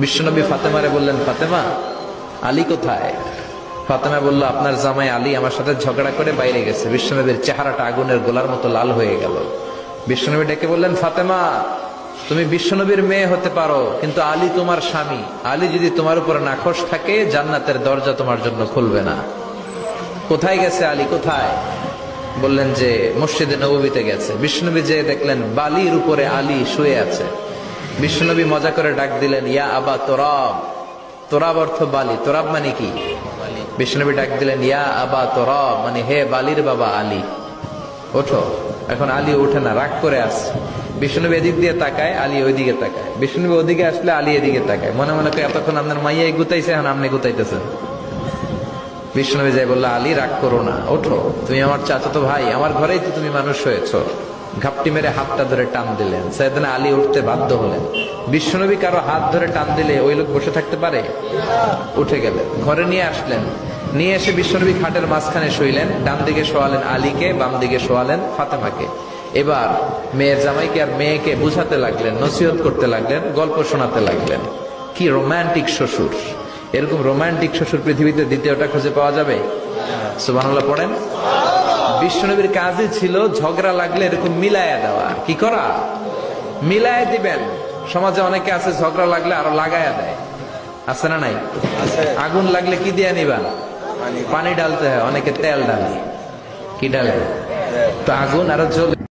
বিশ্বনবী ফাতেমারে বললেন, ফাতেমা, আলী কোথায়? ফাতেমা বলল, আপনার জামাই আলী আমার সাথে ঝগড়া করে বাইরে গেছে। বিশ্বনবীর চেহারাটা আগুনের গোলার মতো লাল হয়ে গেল। বিশ্বনবী ডেকে বললেন, ফাতেমা, তুমি বিশ্বনবীর মেয়ে হতে পারো, কিন্তু আলী তোমার স্বামী। আলী যদি তোমার উপরে নাখোশ থাকে, জান্নাতের দরজা তোমার জন্য খুলবে না। কোথায় গেছে আলী, কোথায়? বললেন যে মসজিদে নববীতে গেছে। বিশ্বনবী যে দেখলেন বালির উপরে আলী শুয়ে আছে। বিশ্বনবী মজা করে ডাক দিলেন, ইয়া আবা তোরাব। তোরাব অর্থ বালি, তোরাব মানে কি? বিশ্বনবী ডাক দিলেন, ইয়া আবা তোরাব, মানে হে বালির বাবা আলী, ওঠো। এখন আলী ওঠে না, রাগ করে আসছে। বিশ্বনবী এদিক দিয়ে তাকায়, আলী ওইদিকে তাকায়। বিশ্বনবী ওদিকে আসলে আলী এদিকে তাকায়। মনে মনে করে এতক্ষণ আপনার মাইয়াই গুতাইছে, এখন আপনি গুতাইতেছেন। বিশ্বনবী যাই বললো, আলী রাগ করো না, ওঠো, তুমি আমার চাচাতো ভাই, আমার ঘরেই তো তুমি মানুষ হয়েছ। ঘাপটি মেরে হাতটা ধরে টান দিলেন। সাইয়েদনা আলী উঠতে বাধ্য হলেন। বিশ্বনবী কারো হাত ধরে টান দিলে ওই লোক বসে থাকতে পারে? উঠে গেলেন, ঘরে নিয়ে আসলেন। নিয়ে এসে বিশ্বনবী খাটের মাঝখানে শুইলেন। ডান দিকে শোয়ালেন আলীকে, বাম দিকে শোয়ালেন ফাতেমাকে। এবার মেয়ের জামাইকে আর মেয়েকে বুঝাতে লাগলেন, নসিহত করতে লাগলেন, গল্প শোনাতে লাগলেন। কি রোমান্টিক শ্বশুর! এরকম রোমান্টিক শ্বশুর পৃথিবীতে দ্বিতীয়টা খুঁজে পাওয়া যাবে? সুবহানাল্লাহ পড়েন। বিশ্বনবীর কাজই ছিল ঝগড়া লাগলে এরকম মিলায়া দেওয়া। কি করা? মিলায়া দিবেন। সমাজে অনেকে আছে ঝগড়া লাগলে আরো লাগায়া দেয়, আছে না নাই? আগুন লাগলে কি দিয়ে নিবা? পানি ঢালতে হয়, অনেকে তেল ঢালে। কি ঢালে? তো আগুন আরো জ্বলে